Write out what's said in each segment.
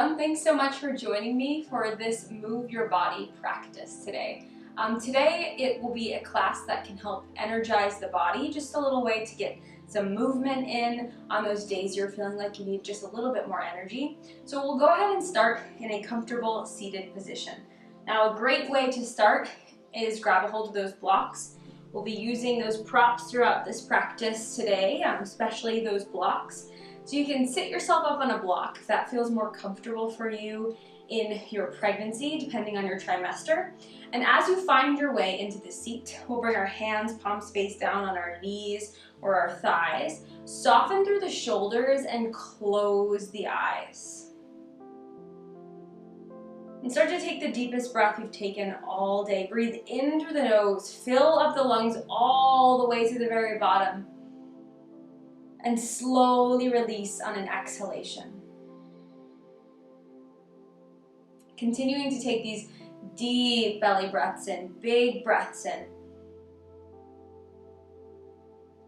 everyone. Thanks so much for joining me for this Move Your Body practice today. Today it will be a class that can help energize the body, just a little way to get some movement in on those days you're feeling like you need just a little bit more energy. So we'll go ahead and start in a comfortable seated position. Now a great way to start is grab a hold of those blocks. We'll be using those props throughout this practice today, especially those blocks. So you can sit yourself up on a block if that feels more comfortable for you in your pregnancy, depending on your trimester. And as you find your way into the seat, we'll bring our hands palm space down on our knees or our thighs. Soften through the shoulders and close the eyes. And start to take the deepest breath you've taken all day. Breathe in through the nose, fill up the lungs all the way to the very bottom, and slowly release on an exhalation. Continuing to take these deep belly breaths in, big breaths in.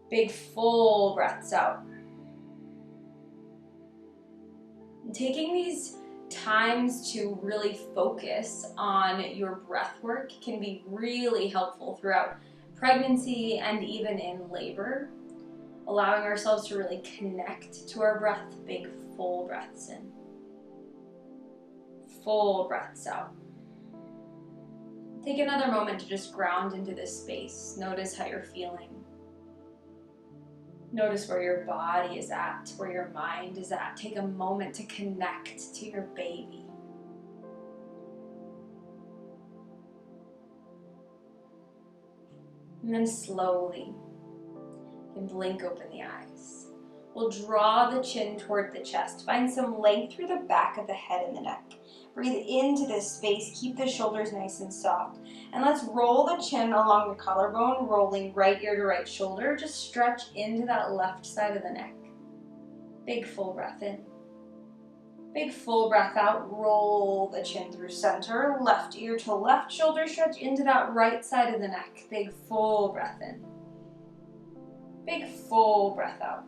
Big full breaths out. And taking these times to really focus on your breath work can be really helpful throughout pregnancy and even in labor. Allowing ourselves to really connect to our breath, big full breaths in. Full breaths out. Take another moment to just ground into this space. Notice how you're feeling. Notice where your body is at, where your mind is at. Take a moment to connect to your baby. And then slowly, and blink open the eyes. We'll draw the chin toward the chest. Find some length through the back of the head and the neck. Breathe into this space. Keep the shoulders nice and soft. And let's roll the chin along the collarbone, rolling right ear to right shoulder. Just stretch into that left side of the neck. Big full breath in. Big full breath out. Roll the chin through center. Left ear to left shoulder. Stretch into that right side of the neck. Big full breath in. Big full breath out.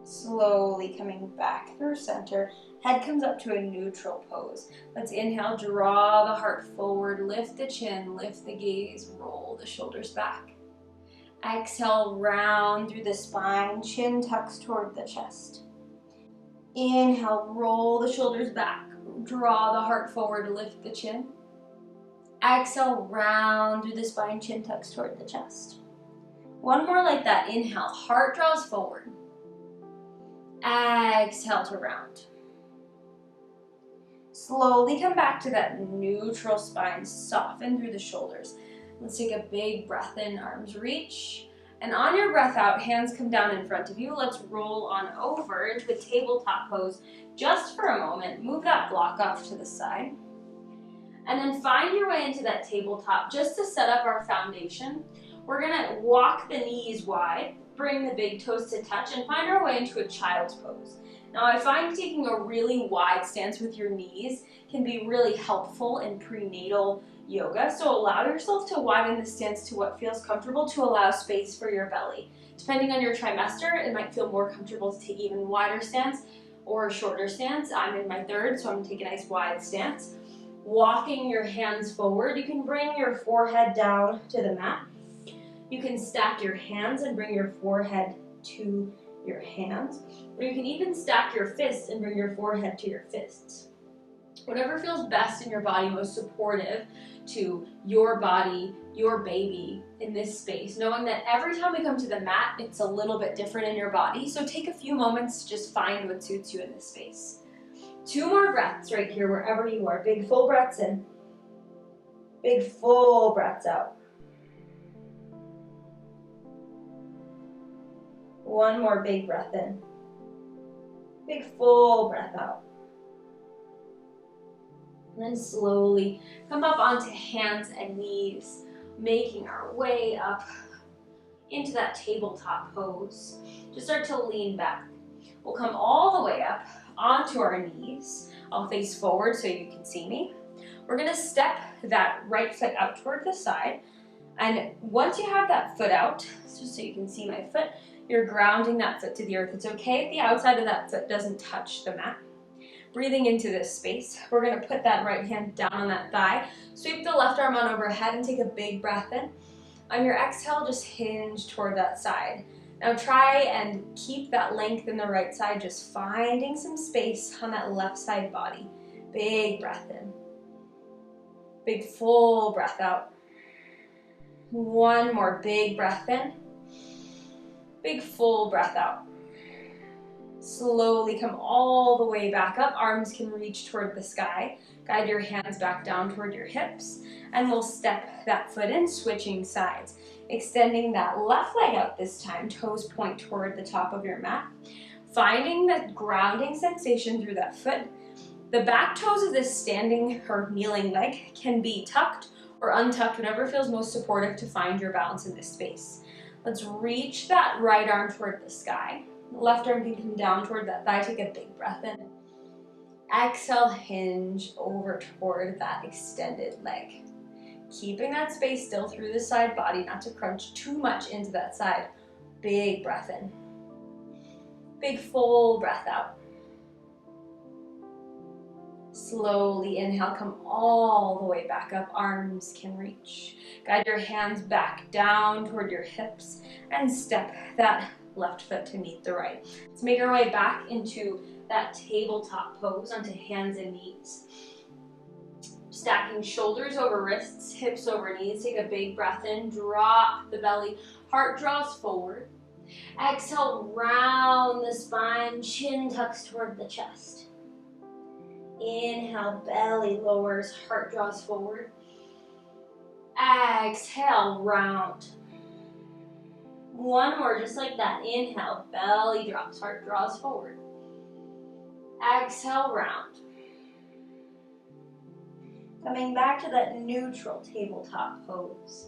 Slowly coming back through center. Head comes up to a neutral pose. Let's inhale, draw the heart forward, lift the chin, lift the gaze, roll the shoulders back. Exhale, round through the spine, chin tucks toward the chest. Inhale, roll the shoulders back, draw the heart forward, lift the chin. Exhale, round through the spine, chin tucks toward the chest. One more like that. Inhale, heart draws forward. Exhale to round. Slowly come back to that neutral spine. Soften through the shoulders. Let's take a big breath in, arms reach. And on your breath out, hands come down in front of you. Let's roll on over into a tabletop pose just for a moment. Move that block off to the side. And then find your way into that tabletop just to set up our foundation. We're gonna walk the knees wide, bring the big toes to touch, and find our way into a child's pose. Now I find taking a really wide stance with your knees can be really helpful in prenatal yoga. So allow yourself to widen the stance to what feels comfortable to allow space for your belly. Depending on your trimester, it might feel more comfortable to take even wider stance or a shorter stance. I'm in my third, so I'm gonna take a nice wide stance. Walking your hands forward, you can bring your forehead down to the mat. You can stack your hands and bring your forehead to your hands. Or you can even stack your fists and bring your forehead to your fists. Whatever feels best in your body, most supportive to your body, your baby in this space. Knowing that every time we come to the mat, it's a little bit different in your body. So take a few moments to just find what suits you in this space. 2 more breaths right here, wherever you are. Big full breaths in. Big full breaths out. One more big breath in. Big full breath out. And then slowly come up onto hands and knees, making our way up into that tabletop pose. Just start to lean back. We'll come all the way up onto our knees. I'll face forward so you can see me. We're gonna step that right foot out toward the side. And once you have that foot out, just so you can see my foot, you're grounding that foot to the earth. It's okay if the outside of that foot doesn't touch the mat. Breathing into this space. We're gonna put that right hand down on that thigh. Sweep the left arm on overhead and take a big breath in. On your exhale, just hinge toward that side. Now try and keep that length in the right side, just finding some space on that left side body. Big breath in. Big full breath out. One more big breath in. Big full breath out. Slowly come all the way back up. Arms can reach toward the sky. Guide your hands back down toward your hips. And we'll step that foot in, switching sides. Extending that left leg out this time. Toes point toward the top of your mat. Finding that grounding sensation through that foot. The back toes of this standing or kneeling leg can be tucked or untucked, whatever feels most supportive to find your balance in this space. Let's reach that right arm toward the sky. Left arm can come down toward that thigh. Take a big breath in. Exhale, hinge over toward that extended leg. Keeping that space still through the side body, not to crunch too much into that side. Big breath in. Big full breath out. Slowly inhale, come all the way back up. Arms can reach. Guide your hands back down toward your hips and step that left foot to meet the right. Let's make our way back into that tabletop pose onto hands and knees. Stacking shoulders over wrists, hips over knees. Take a big breath in, drop the belly, heart draws forward. Exhale, round the spine, chin tucks toward the chest. Inhale, belly lowers, heart draws forward. Exhale, round. One more, just like that. Inhale, belly drops, heart draws forward. Exhale, round. Coming back to that neutral tabletop pose.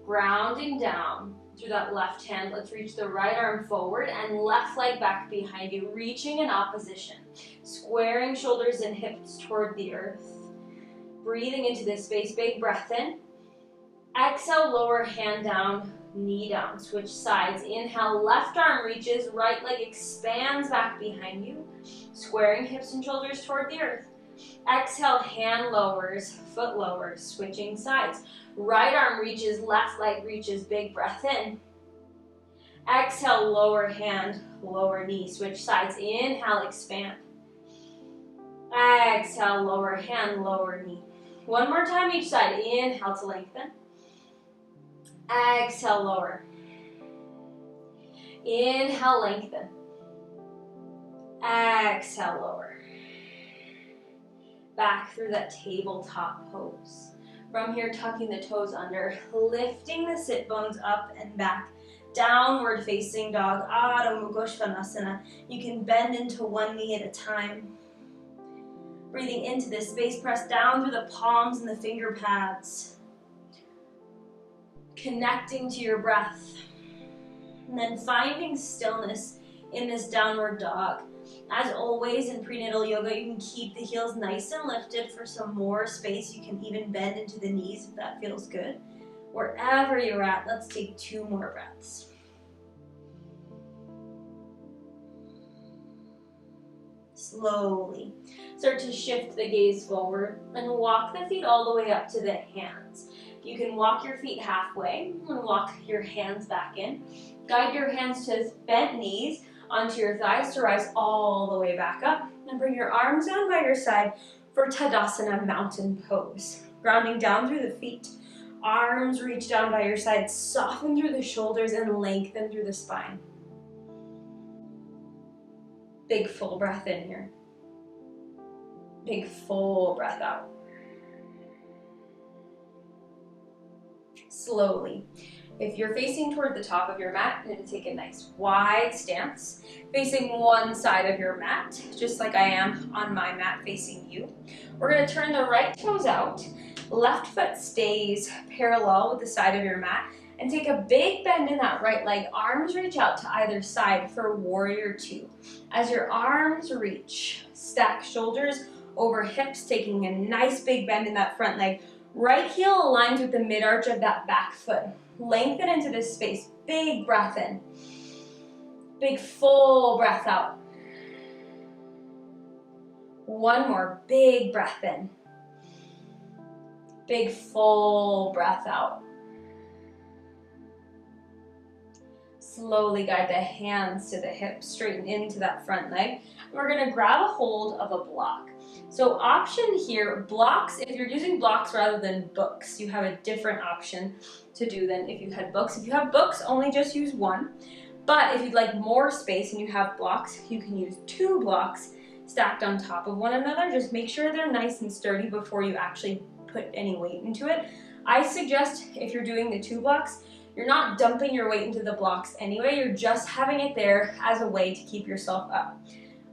Grounding down through that left hand. Let's reach the right arm forward and left leg back behind you, reaching in opposition. Squaring shoulders and hips toward the earth. Breathing into this space, big breath in. Exhale, lower hand down, knee down. Switch sides. Inhale, left arm reaches, right leg expands back behind you. Squaring hips and shoulders toward the earth. Exhale, hand lowers, foot lowers, switching sides. Right arm reaches, left leg reaches, big breath in. Exhale, lower hand, lower knee, switch sides. Inhale, expand. Exhale, lower hand, lower knee. One more time each side. Inhale to lengthen. Exhale, lower. Inhale, lengthen. Exhale, lower. Back through that tabletop pose. From here, tucking the toes under, lifting the sit bones up and back. Downward facing dog, Adho Mukha Svanasana. You can bend into one knee at a time. Breathing into this space, press down through the palms and the finger pads. Connecting to your breath. And then finding stillness in this downward dog. As always in prenatal yoga, you can keep the heels nice and lifted for some more space. You can even bend into the knees if that feels good. Wherever you're at, let's take 2 more breaths. Slowly start to shift the gaze forward and walk the feet all the way up to the hands. You can walk your feet halfway and walk your hands back in. Guide your hands to bent knees onto your thighs to rise all the way back up. And bring your arms down by your side for Tadasana, mountain pose. Grounding down through the feet. Arms reach down by your side. Soften through the shoulders and lengthen through the spine. Big full breath in here. Big full breath out. Slowly. If you're facing toward the top of your mat, you're going to take a nice wide stance, facing one side of your mat, just like I am on my mat facing you. We're going to turn the right toes out, left foot stays parallel with the side of your mat, and take a big bend in that right leg. Arms reach out to either side for warrior 2. As your arms reach, stack shoulders over hips, taking a nice big bend in that front leg. Right heel aligns with the mid-arch of that back foot. Lengthen into this space. Big breath in. Big full breath out. One more, big breath in. Big full breath out. Slowly guide the hands to the hips, straighten into that front leg. We're gonna grab a hold of a block. So option here, blocks, if you're using blocks rather than books, you have a different option to do than if you had books. If you have books, only just use one. But if you'd like more space and you have blocks, you can use 2 blocks stacked on top of one another. Just make sure they're nice and sturdy before you actually put any weight into it. I suggest if you're doing the 2 blocks, you're not dumping your weight into the blocks anyway, you're just having it there as a way to keep yourself up.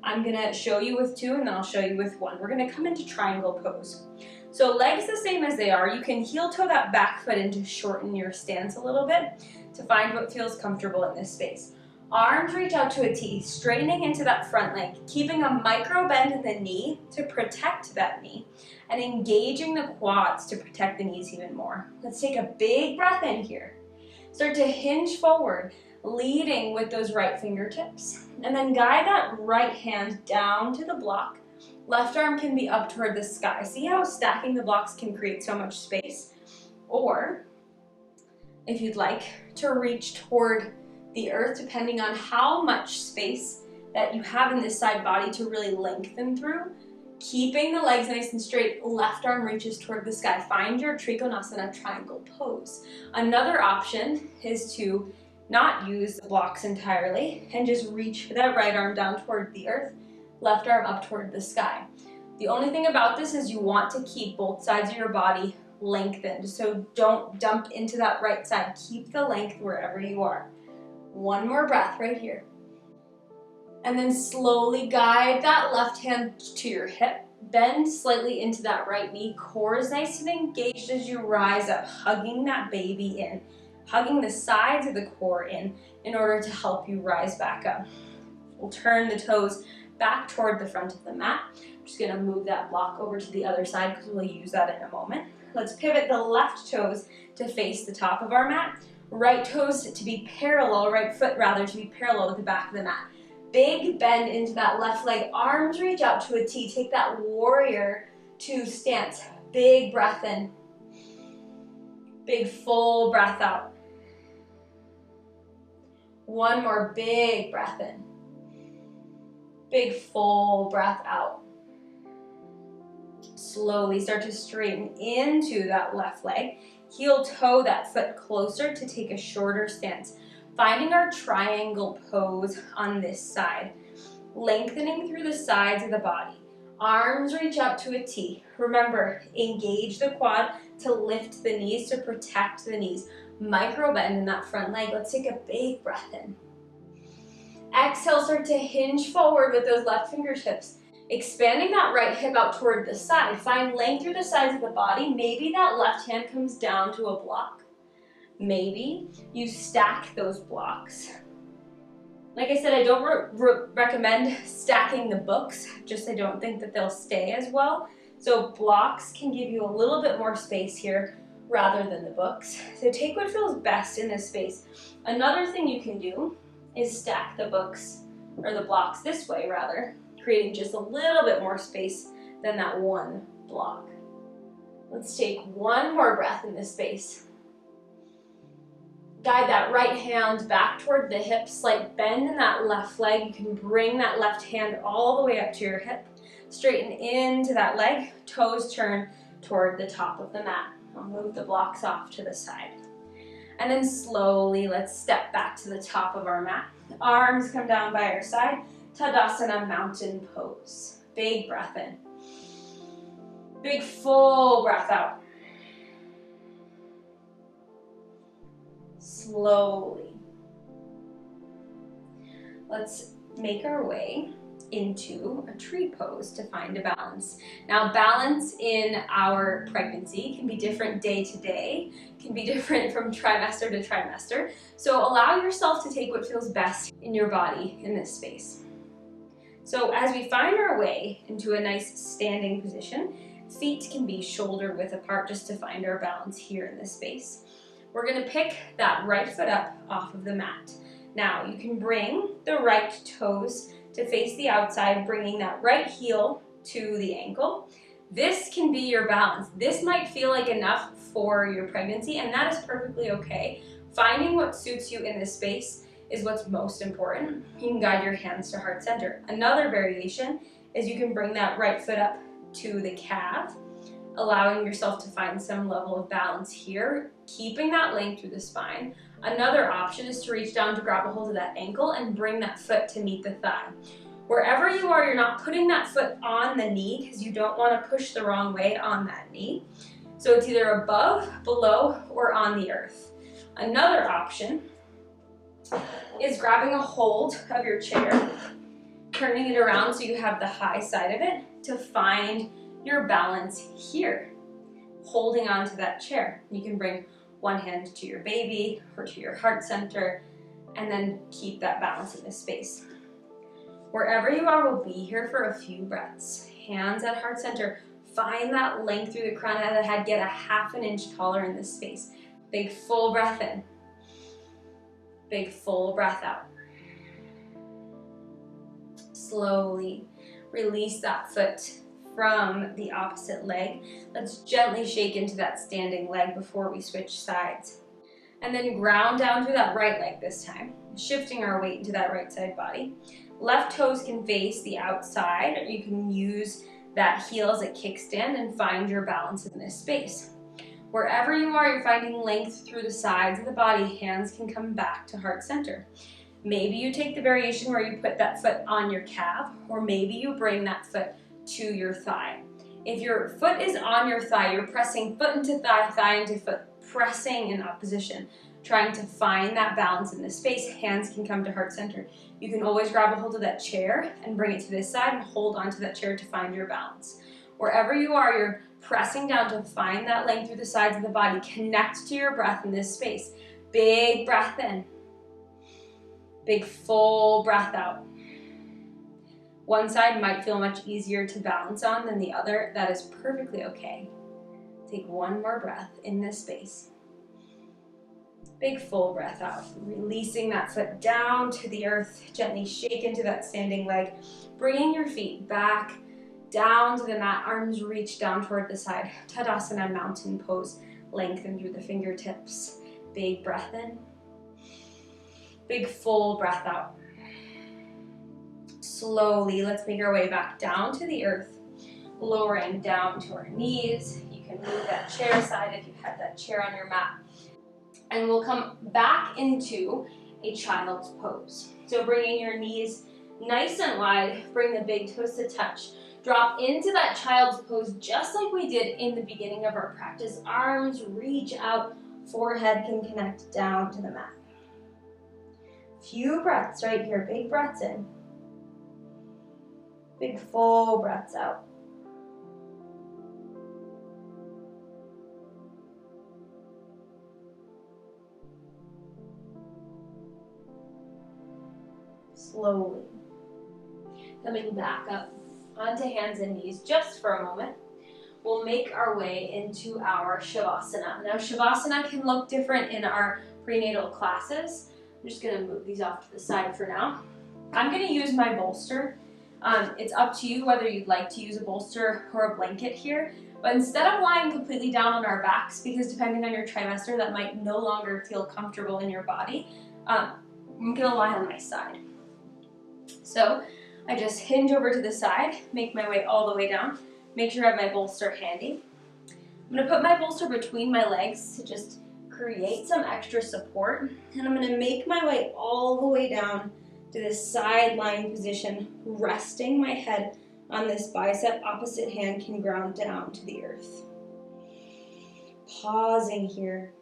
I'm gonna show you with 2 and then I'll show you with 1. We're gonna come into triangle pose. So legs the same as they are. You can heel toe that back foot in to shorten your stance a little bit to find what feels comfortable in this space. Arms reach out to a T, straightening into that front leg, keeping a micro bend in the knee to protect that knee, and engaging the quads to protect the knees even more. Let's take a big breath in here. Start to hinge forward, leading with those right fingertips, and then guide that right hand down to the block. Left arm can be up toward the sky. See how stacking the blocks can create so much space? Or, if you'd like, to reach toward the earth, depending on how much space that you have in this side body to really lengthen through. Keeping the legs nice and straight, left arm reaches toward the sky. Find your Trikonasana triangle pose. Another option is to not use the blocks entirely and just reach that right arm down toward the earth, left arm up toward the sky. The only thing about this is you want to keep both sides of your body lengthened, so don't dump into that right side. Keep the length wherever you are. One more breath right here. And then slowly guide that left hand to your hip. Bend slightly into that right knee. Core is nice and engaged as you rise up, hugging that baby in, hugging the sides of the core in order to help you rise back up. We'll turn the toes back toward the front of the mat. I'm just gonna move that block over to the other side because we'll use that in a moment. Let's pivot the left toes to face the top of our mat. Right toes to be parallel, right foot rather, to be parallel with the back of the mat. Big bend into that left leg, arms reach out to a T. Take that warrior 2 stance. Big breath in. Big full breath out. One more big breath in. Big full breath out. Slowly start to straighten into that left leg. Heel toe that foot closer to take a shorter stance. Finding our triangle pose on this side. Lengthening through the sides of the body. Arms reach out to a T. Remember, engage the quad to lift the knees, to protect the knees. Micro bend in that front leg. Let's take a big breath in. Exhale, start to hinge forward with those left fingertips. Expanding that right hip out toward the side. Find length through the sides of the body. Maybe that left hand comes down to a block. Maybe you stack those blocks. Like I said, I don't recommend stacking the books, just I don't think that they'll stay as well. So blocks can give you a little bit more space here rather than the books. So take what feels best in this space. Another thing you can do is stack the books, or the blocks this way rather, creating just a little bit more space than that one block. Let's take one more breath in this space. Guide that right hand back toward the hip, slight bend in that left leg. You can bring that left hand all the way up to your hip. Straighten into that leg, toes turn toward the top of the mat. I'll move the blocks off to the side. And then slowly, let's step back to the top of our mat. Arms come down by our side, Tadasana mountain pose. Big breath in. Big full breath out. Slowly. Let's make our way into a tree pose to find a balance. Now, balance in our pregnancy can be different day to day, can be different from trimester to trimester. So allow yourself to take what feels best in your body in this space. So as we find our way into a nice standing position, feet can be shoulder width apart just to find our balance here in this space. We're going to pick that right foot up off of the mat. Now you can bring the right toes to face the outside, bringing that right heel to the ankle. This can be your balance. This might feel like enough for your pregnancy, and that is perfectly okay. Finding what suits you in this space is what's most important. You can guide your hands to heart center. Another variation is you can bring that right foot up to the calf, allowing yourself to find some level of balance here, keeping that length through the spine. Another option is to reach down to grab a hold of that ankle and bring that foot to meet the thigh. Wherever you are, you're not putting that foot on the knee because you don't want to push the wrong way on that knee. So it's either above, below, or on the earth. Another option is grabbing a hold of your chair, turning it around so you have the high side of it to find your balance here, holding on to that chair. You can bring one hand to your baby or to your heart center and then keep that balance in this space. Wherever you are, we'll be here for a few breaths. Hands at heart center. Find that length through the crown of the head. Get a ½ inch taller in this space. Big full breath in. Big full breath out. Slowly release that foot from the opposite leg. Let's gently shake into that standing leg before we switch sides. And then ground down through that right leg this time, shifting our weight into that right side body. Left toes can face the outside, or you can use that heel as a kickstand and find your balance in this space. Wherever you are, you're finding length through the sides of the body. Hands can come back to heart center. Maybe you take the variation where you put that foot on your calf, or maybe you bring that foot to your thigh. If your foot is on your thigh, you're pressing foot into thigh, thigh into foot, pressing in opposition, trying to find that balance in this space. Hands can come to heart center. You can always grab a hold of that chair and bring it to this side and hold onto that chair to find your balance. Wherever you are, you're pressing down to find that length through the sides of the body. Connect to your breath in this space. Big breath in. Big full breath out. One side might feel much easier to balance on than the other. That is perfectly okay. Take one more breath in this space. Big full breath out. Releasing that foot down to the earth. Gently shake into that standing leg. Bringing your feet back down to the mat. Arms reach down toward the side. Tadasana, mountain pose. Lengthen through the fingertips. Big breath in. Big full breath out. Slowly, let's make our way back down to the earth. Lowering down to our knees. You can move that chair aside if you have that chair on your mat. And we'll come back into a child's pose. So bringing your knees nice and wide, bring the big toes to touch. Drop into that child's pose just like we did in the beginning of our practice. Arms reach out, forehead can connect down to the mat. Few breaths right here, big breaths in. Big full breaths out. Slowly coming back up onto hands and knees just for a moment. We'll make our way into our Shavasana. Now Shavasana can look different in our prenatal classes. I'm just going to move these off to the side for now. I'm going to use my bolster. It's up to you whether you'd like to use a bolster or a blanket here. But instead of lying completely down on our backs, because depending on your trimester, that might no longer feel comfortable in your body, I'm going to lie on my side. So I just hinge over to the side, make my way all the way down, make sure I have my bolster handy. I'm going to put my bolster between my legs to just create some extra support, and I'm going to make my way all the way down to this side lying position, resting my head on this bicep. Opposite hand can ground down to the earth. Pausing here,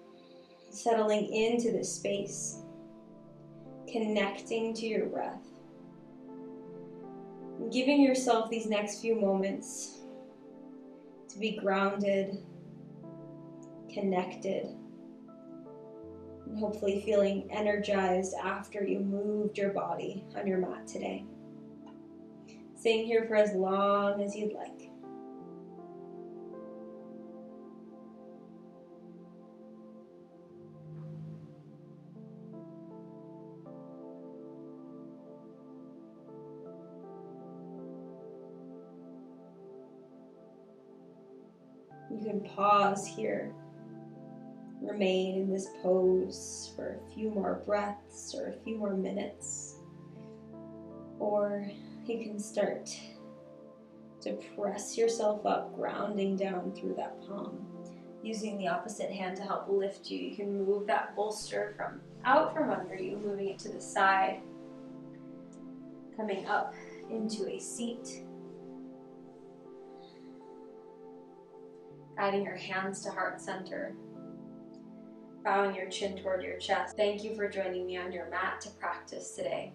settling into this space, connecting to your breath. Giving yourself these next few moments to be grounded, connected, and hopefully feeling energized after you moved your body on your mat today. Staying here for as long as you'd like. You can pause here. Remain in this pose for a few more breaths or a few more minutes. Or you can start to press yourself up, grounding down through that palm. Using the opposite hand to help lift you. You can move that bolster out from under you, moving it to the side. Coming up into a seat. Guiding your hands to heart center. Bowing your chin toward your chest. Thank you for joining me on your mat to practice today.